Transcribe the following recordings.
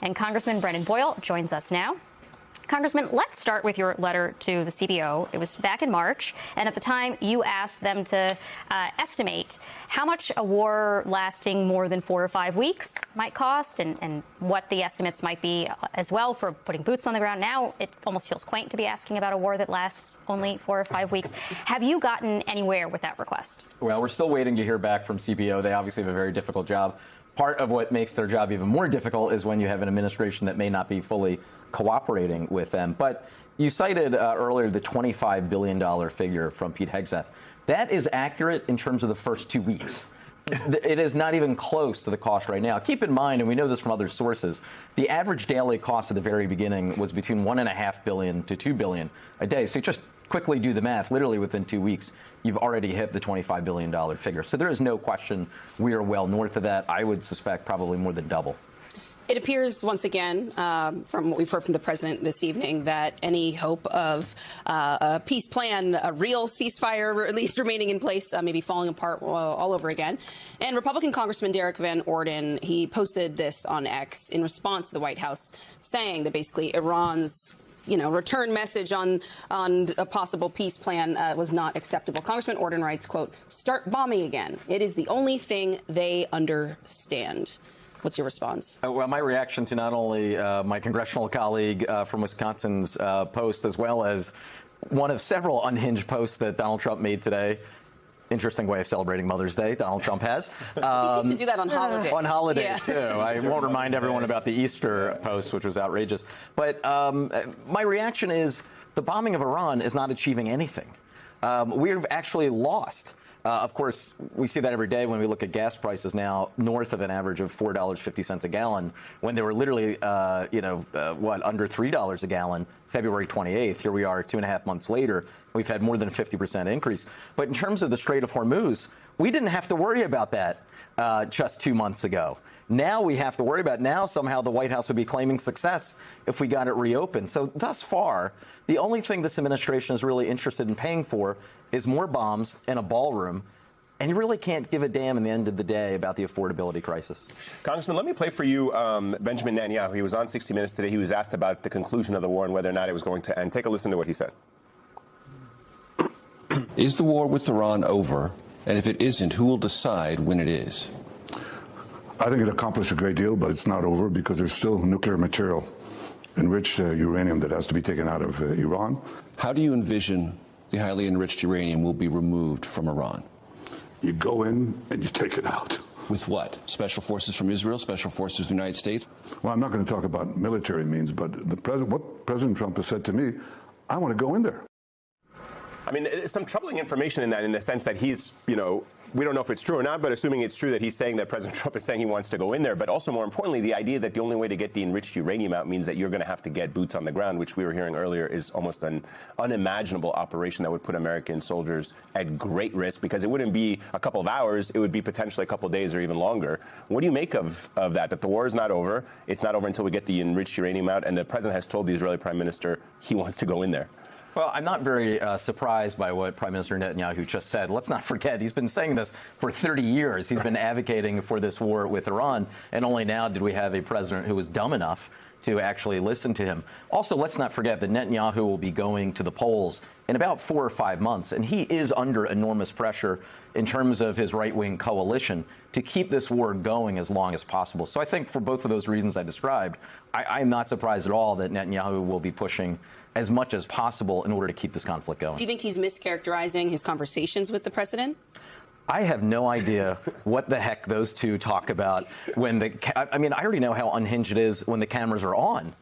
And Congressman Brendan Boyle joins us now. Congressman, let's start with your letter to the CBO. It was back in March, and at the time you asked them to estimate how much a war lasting more than 4 or 5 weeks might cost and what the estimates might be as well for putting boots on the ground. Now it almost feels quaint to be asking about a war that lasts only 4 or 5 weeks. Have you gotten anywhere with that request? Well, we're still waiting to hear back from CBO. They obviously have a very difficult job. Part of what makes their job even more difficult is when you have an administration that may not be fully cooperating with them. But you cited earlier the $25 billion figure from Pete Hegseth. That is accurate in terms of the first 2 weeks. It is not even close to the cost right now. Keep in mind, and we know this from other sources, the average daily cost at the very beginning was between $1.5 billion to $2 billion a day. So you just quickly do the math. Literally within 2 weeks, you've already hit the $25 billion figure. So there is no question we are well north of that. I would suspect probably more than double. It appears once again, from what we've heard from the president this evening, that any hope of a peace plan, a real ceasefire, or at least remaining in place, maybe falling apart all over again. And Republican Congressman Derek Van Orden, he posted this on X in response to the White House saying that basically Iran's return message on a possible peace plan was not acceptable. Congressman Orden writes, quote, "Start bombing again. It is the only thing they understand." What's your response? Well, my reaction to not only my congressional colleague from Wisconsin's post, as well as one of several unhinged posts that Donald Trump made today. Interesting way of celebrating Mother's Day, Donald Trump has. He seems to do that on holidays. On holidays, too. I won't remind everyone about the Easter post, which was outrageous. But my reaction is the bombing of Iran is not achieving anything. We've actually lost. Of course, we see that every day when we look at gas prices now north of an average of $4.50 a gallon, when they were literally, under $3 a gallon February 28th. Here we are 2.5 months later. We've had more than a 50% increase. But in terms of the Strait of Hormuz, we didn't have to worry about that just 2 months ago. Now we have to worry about now somehow the White House would be claiming success if we got it reopened. So thus far, the only thing this administration is really interested in paying for is more bombs in a ballroom. And you really can't give a damn in the end of the day about the affordability crisis. Congressman, let me play for you Benjamin Netanyahu. He was on 60 Minutes today. He was asked about the conclusion of the war and whether or not it was going to end. Take a listen to what he said. Is the war with Iran over? And if it isn't, who will decide when it is? I think it accomplished a great deal, but it's not over because there's still nuclear material, enriched uranium, that has to be taken out of Iran. How do you envision the highly enriched uranium will be removed from Iran? You go in and you take it out. With what? Special forces from Israel? Special forces from the United States? Well, I'm not going to talk about military means, but what President Trump has said to me, I want to go in there. I mean, there's some troubling information in that, in the sense that he's, we don't know if it's true or not, but assuming it's true that he's saying that President Trump is saying he wants to go in there. But also, more importantly, the idea that the only way to get the enriched uranium out means that you're going to have to get boots on the ground, which we were hearing earlier is almost an unimaginable operation that would put American soldiers at great risk, because it wouldn't be a couple of hours. It would be potentially a couple of days or even longer. What do you make of that the war is not over? It's not over until we get the enriched uranium out. And the president has told the Israeli prime minister he wants to go in there. Well, I'm not very surprised by what Prime Minister Netanyahu just said. Let's not forget, he's been saying this for 30 years. He's been advocating for this war with Iran, and only now did we have a president who was dumb enough to actually listen to him. Also, let's not forget that Netanyahu will be going to the polls in about 4 or 5 months, and he is under enormous pressure in terms of his right-wing coalition to keep this war going as long as possible. So I think for both of those reasons I described, I'm not surprised at all that Netanyahu will be pushing as much as possible in order to keep this conflict going. Do you think he's mischaracterizing his conversations with the president? I have no idea what the heck those two talk about when I already know how unhinged it is when the cameras are on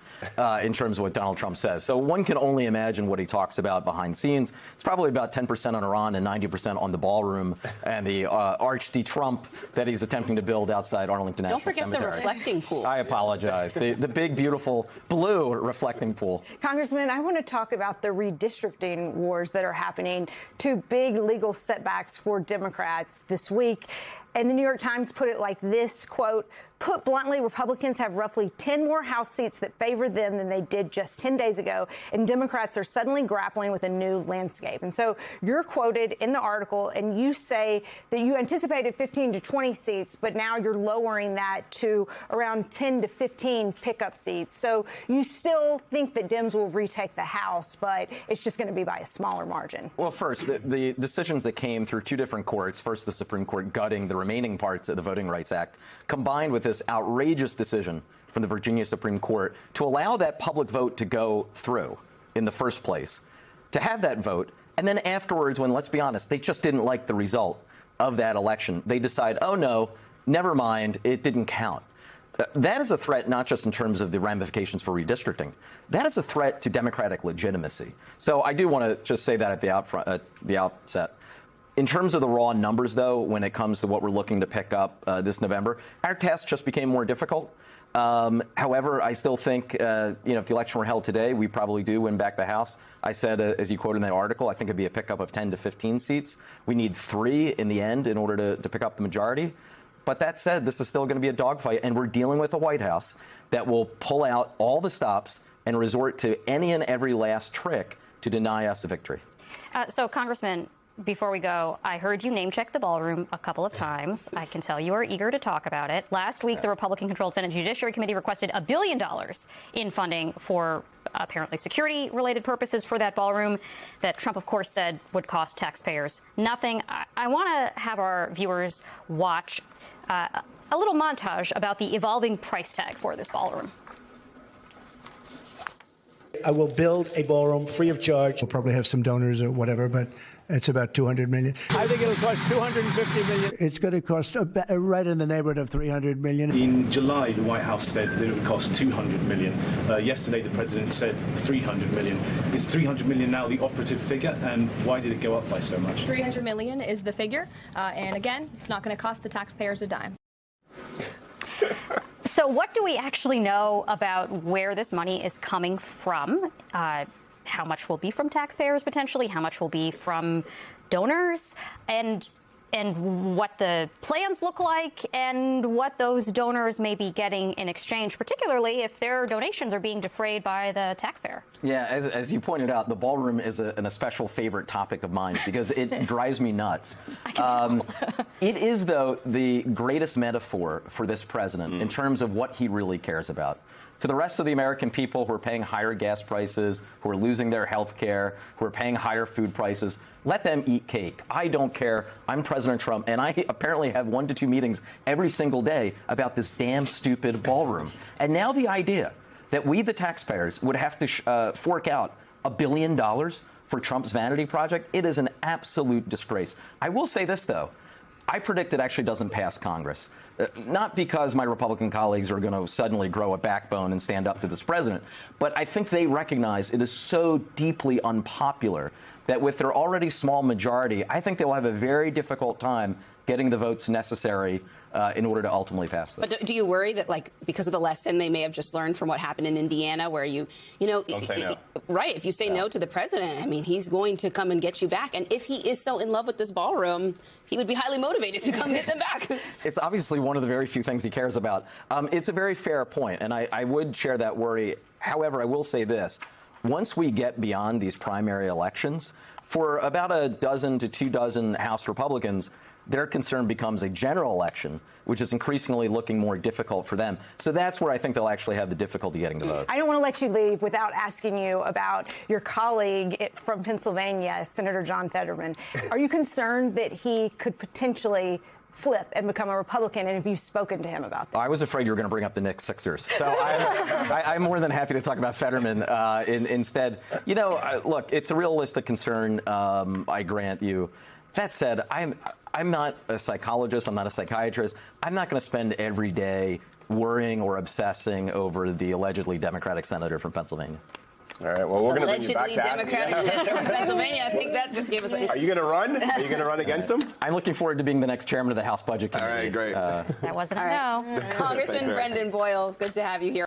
in terms of what Donald Trump says. So one can only imagine what he talks about behind scenes. It's probably about 10% on Iran and 90% on the ballroom and the Arch-de-Trump that he's attempting to build outside Arlington National Cemetery. Don't forget the reflecting pool. I apologize. The big, beautiful blue reflecting pool. Congressman, I want to talk about the redistricting wars that are happening. 2 big legal setbacks for Democrats this week. And the New York Times put it like this, quote, Put bluntly, Republicans have roughly 10 more House seats that favor them than they did just 10 days ago, and Democrats are suddenly grappling with a new landscape. And so you're quoted in the article, and you say that you anticipated 15 to 20 seats, but now you're lowering that to around 10 to 15 pickup seats. So you still think that Dems will retake the House, but it's just going to be by a smaller margin. Well, first, the decisions that came through two different courts, first the Supreme Court gutting the remaining parts of the Voting Rights Act, combined with this outrageous decision from the Virginia Supreme Court to allow that public vote to go through in the first place, to have that vote, and then afterwards, when, let's be honest, they just didn't like the result of that election, they decide, oh, no, never mind, it didn't count. That is a threat not just in terms of the ramifications for redistricting. That is a threat to democratic legitimacy. So I do want to just say that at the outset. In terms of the raw numbers, though, when it comes to what we're looking to pick up this November, our task just became more difficult. However, I still think, if the election were held today, we probably do win back the House. I said, as you quoted in that article, I think it'd be a pickup of 10 to 15 seats. We need 3 in the end in order to pick up the majority. But that said, this is still going to be a dogfight, and we're dealing with a White House that will pull out all the stops and resort to any and every last trick to deny us a victory. So, Congressman, before we go, I heard you name-check the Ballroom a couple of times. I can tell you are eager to talk about it. Last week, the Republican-controlled Senate Judiciary Committee requested $1 billion in funding for apparently security-related purposes for that Ballroom that Trump, of course, said would cost taxpayers nothing. I want to have our viewers watch a little montage about the evolving price tag for this Ballroom. I will build a ballroom free of charge. We'll probably have some donors or whatever, but it's about $200 million. I think it'll cost $250 million. It's going to cost right in the neighborhood of $300 million. In July, the White House said that it would cost $200 million. Yesterday, the president said $300 million. Is $300 million now the operative figure, and why did it go up by so much? $300 million is the figure, and again, it's not going to cost the taxpayers a dime. So what do we actually know about where this money is coming from? How much will be from taxpayers potentially? How much will be from donors? And what the plans look like and what those donors may be getting in exchange, particularly if their donations are being defrayed by the taxpayer. Yeah, as you pointed out, the Ballroom is an especial favorite topic of mine because it drives me nuts. It is, though, the greatest metaphor for this president in terms of what he really cares about. To the rest of the American people who are paying higher gas prices, who are losing their health care, who are paying higher food prices, let them eat cake. I don't care. I'm President Trump, and I apparently have 1 to 2 meetings every single day about this damn stupid Ballroom. And now the idea that we, the taxpayers, would have to fork out $1 billion for Trump's vanity project, it is an absolute disgrace. I will say this, though. I predict it actually doesn't pass Congress. Not because my Republican colleagues are going to suddenly grow a backbone and stand up to this president, but I think they recognize it is so deeply unpopular that with their already small majority, I think they'll have a very difficult time getting the votes necessary in order to ultimately pass this. But do you worry that, like, because of the lesson they may have just learned from what happened in Indiana, where don't say no. Right? If you say no to the president, I mean, he's going to come and get you back. And if he is so in love with this Ballroom, he would be highly motivated to come get them back. It's obviously one of the very few things he cares about. It's a very fair point, and I would share that worry. However, I will say this. Once we get beyond these primary elections, for about a dozen to 2 dozen House Republicans, their concern becomes a general election, which is increasingly looking more difficult for them. So that's where I think they'll actually have the difficulty getting the vote. I don't want to let you leave without asking you about your colleague from Pennsylvania, Senator John Fetterman. Are you concerned that he could potentially flip and become a Republican, and have you spoken to him about that? I was afraid you were going to bring up the Knicks Sixers. So I'm more than happy to talk about Fetterman instead. Look, it's a realistic concern, I grant you. That said, I'm not a psychologist. I'm not a psychiatrist. I'm not going to spend every day worrying or obsessing over the allegedly Democratic senator from Pennsylvania. All right, well, we're going to bring you back to Democratic senator from Pennsylvania. I think that just gave us Are you going to run? Are you going to run against him? I'm looking forward to being the next chairman of the House Budget Committee. All right, great. That wasn't a no. Congressman Brendan Boyle, good to have you here.